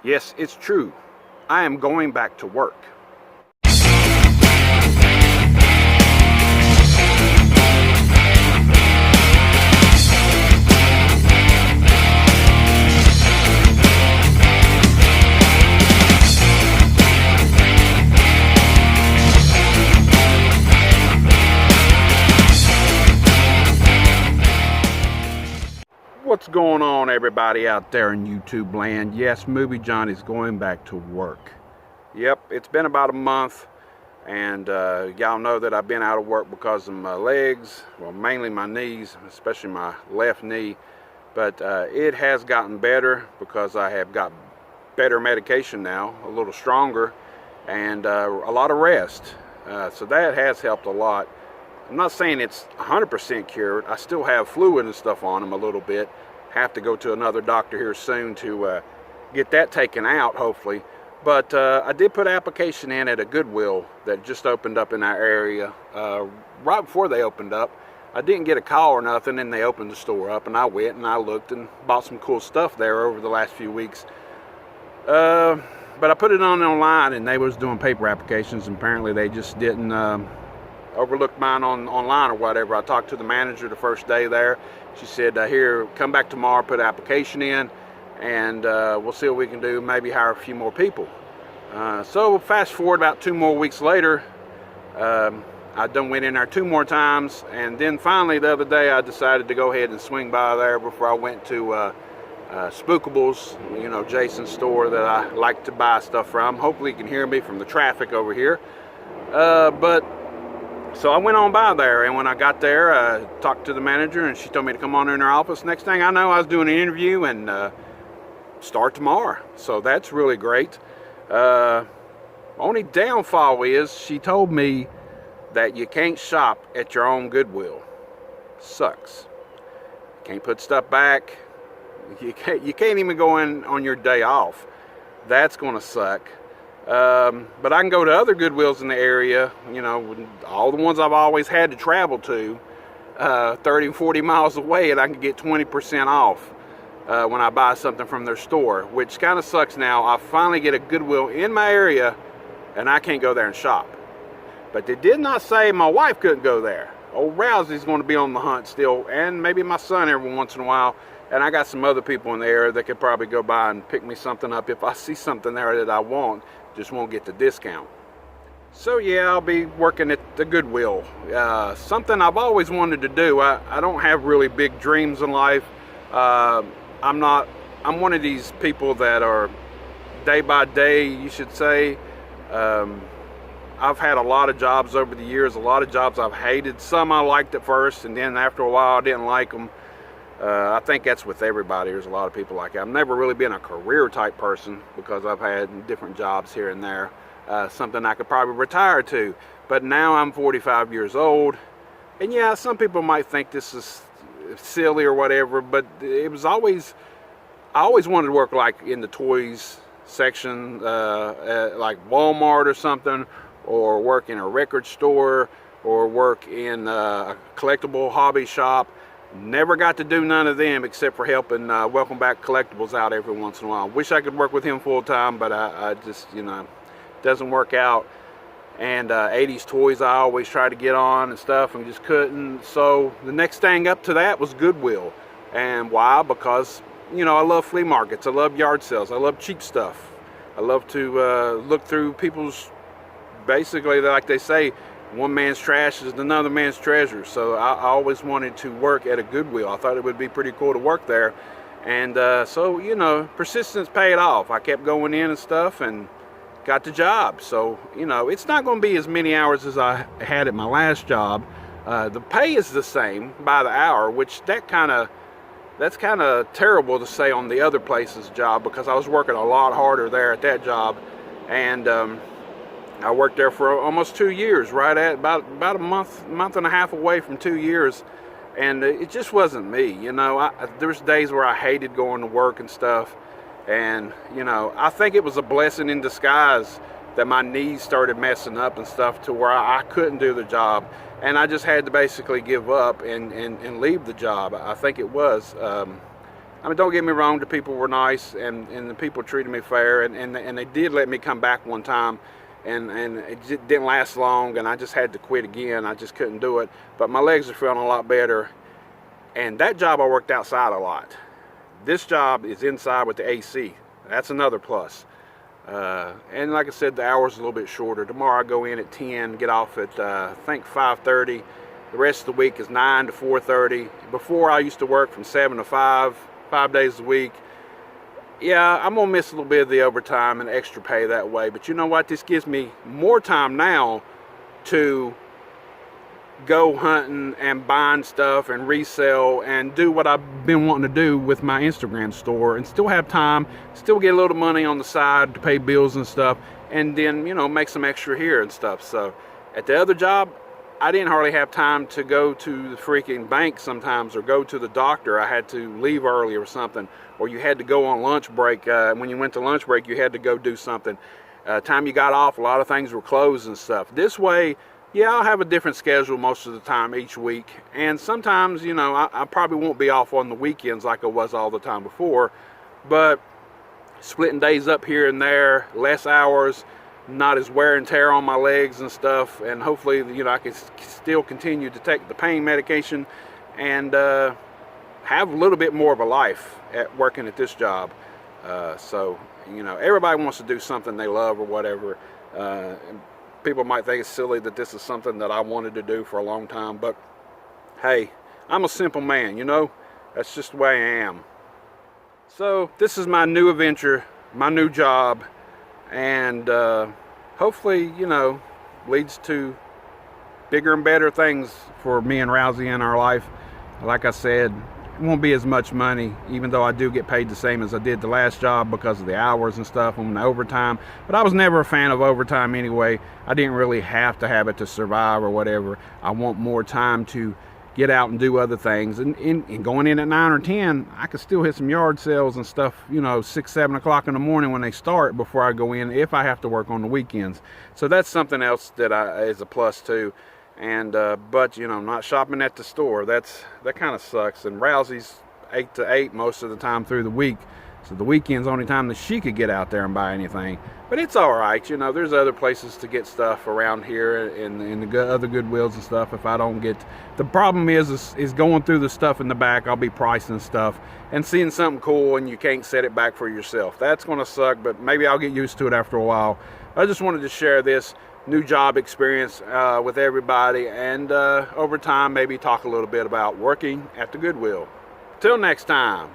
Yes, it's true. I am going back to work. What's going on, everybody out there in YouTube land? Yes, Movie John is going back to work. Yep, it's been about a month, and y'all know that I've been out of work because of my legs, well, mainly my knees, especially my left knee. But it has gotten better because I have got better medication now, a little stronger, and a lot of rest. So that has helped a lot. I'm not saying it's 100% cured. I still have fluid and stuff on them a little bit. Have to go to another doctor here soon to get that taken out, hopefully. But I did put an application in at a Goodwill that just opened up in our area. Right before they opened up, I didn't get a call or nothing, and they opened the store up, and I went and I looked and bought some cool stuff there over the last few weeks. But I put it on online, and they was doing paper applications, and apparently they just didn't overlooked mine online or whatever. I talked to the manager the first day there. She said, here, come back tomorrow, put an application in, and we'll see what we can do, maybe hire a few more people. So fast forward about 2 more weeks later, I done went in there 2 more times, and then finally the other day I decided to go ahead and swing by there before I went to Spookables, you know, Jason's store that I like to buy stuff from. Hopefully you can hear me from the traffic over here. So I went on by there, and when I got there, I talked to the manager, and she told me to come on in her office. Next thing I know, I was doing an interview and start tomorrow. So that's really great. Only downfall is she told me that you can't shop at your own Goodwill. Sucks. Can't put stuff back. You can't even go in on your day off. That's gonna suck. But I can go to other Goodwills in the area, you know, all the ones I've always had to travel to, 30 and 40 miles away, and I can get 20% off when I buy something from their store, which kind of sucks now. I finally get a Goodwill in my area, and I can't go there and shop. But they did not say my wife couldn't go there. Old Rousey's going to be on the hunt still, and maybe my son every once in a while. And I got some other people in the area that could probably go by and pick me something up if I see something there that I want. Just won't get the discount. So yeah, I'll be working at the Goodwill. Something I've always wanted to do. I don't have really big dreams in life. I'm one of these people that are day by day, you should say. I've had a lot of jobs over the years, a lot of jobs I've hated. Some I liked at first, and then after a while I didn't like them. I think that's with everybody. There's a lot of people like that. I've never really been a career type person because I've had different jobs here and there. Something I could probably retire to. But now I'm 45 years old. And yeah, some people might think this is silly or whatever, but it was always, I always wanted to work like in the toys section, like Walmart or something, or work in a record store, or work in a collectible hobby shop. Never got to do none of them except for helping Welcome Back Collectibles out every once in a while. Wish I could work with him full time, but I just, you know, doesn't work out. And 80s toys I always try to get on and stuff and just couldn't. So the next thing up to that was Goodwill. And why? Because, you know, I love flea markets. I love yard sales. I love cheap stuff. I love to look through people's, basically, like they say, one man's trash is another man's treasure. So I always wanted to work at a Goodwill. I thought it would be pretty cool to work there. And so, you know, persistence paid off. I kept going in and stuff and got the job. So, you know, it's not going to be as many hours as I had at my last job. The pay is the same by the hour, which that's kind of terrible to say on the other place's job, because I was working a lot harder there at that job. And I worked there for almost 2 years, right at about a month and a half away from 2 years, and it just wasn't me. You know, there's days where I hated going to work and stuff, and you know, I think it was a blessing in disguise that my knees started messing up and stuff to where I couldn't do the job, and I just had to basically give up and leave the job. I think it was. I mean, don't get me wrong, the people were nice, and the people treated me fair, and they did let me come back one time, and it didn't last long, and I just had to quit again. I just couldn't do it. But my legs are feeling a lot better, and that job I worked outside a lot. This job is inside with the AC. That's another plus. And like I said, the hours are a little bit shorter. Tomorrow I go in at 10, get off at I think 5:30. The rest of the week is 9 to 4:30. Before I used to work from 7 to 5 days a week. Yeah, I'm gonna miss a little bit of the overtime and extra pay that way, but you know what? This gives me more time now to go hunting and buying stuff and resell and do what I've been wanting to do with my Instagram store, and still have time, still get a little money on the side to pay bills and stuff, and then, you know, make some extra here and stuff. So at the other job, I didn't hardly have time to go to the freaking bank sometimes, or go to the doctor. I had to leave early or something, or you had to go on lunch break. When you went to lunch break, you had to go do something. Time you got off, a lot of things were closed and stuff. This way, yeah, I'll have a different schedule most of the time each week, and sometimes, you know, I probably won't be off on the weekends like I was all the time before, but splitting days up here and there, less hours, not as wear and tear on my legs and stuff, and hopefully, you know, I can still continue to take the pain medication and have a little bit more of a life at working at this job. So, you know, everybody wants to do something they love or whatever. People might think it's silly that this is something that I wanted to do for a long time, but hey, I'm a simple man, you know? That's just the way I am. So this is my new adventure, my new job, and hopefully, you know, leads to bigger and better things for me and Rousey in our life. Like I said, it won't be as much money, even though I do get paid the same as I did the last job because of the hours and stuff and the overtime. But I was never a fan of overtime anyway. I didn't really have to have it to survive or whatever. I want more time to get out and do other things. And going in at 9 or 10, I could still hit some yard sales and stuff, you know, 6, 7 o'clock in the morning when they start, before I go in, if I have to work on the weekends. So that's something else that is a plus too. And but, you know, not shopping at the store, that kind of sucks. And Rousey's 8 to 8 most of the time through the week, so the weekend's the only time that she could get out there and buy anything. But it's all right, you know, there's other places to get stuff around here in the other Goodwills and stuff. If I don't get, the problem is going through the stuff in the back. I'll be pricing stuff and seeing something cool and you can't set it back for yourself. That's going to suck, but maybe I'll get used to it after a while. I just wanted to share this new job experience with everybody, and over time maybe talk a little bit about working at the Goodwill. Till next time.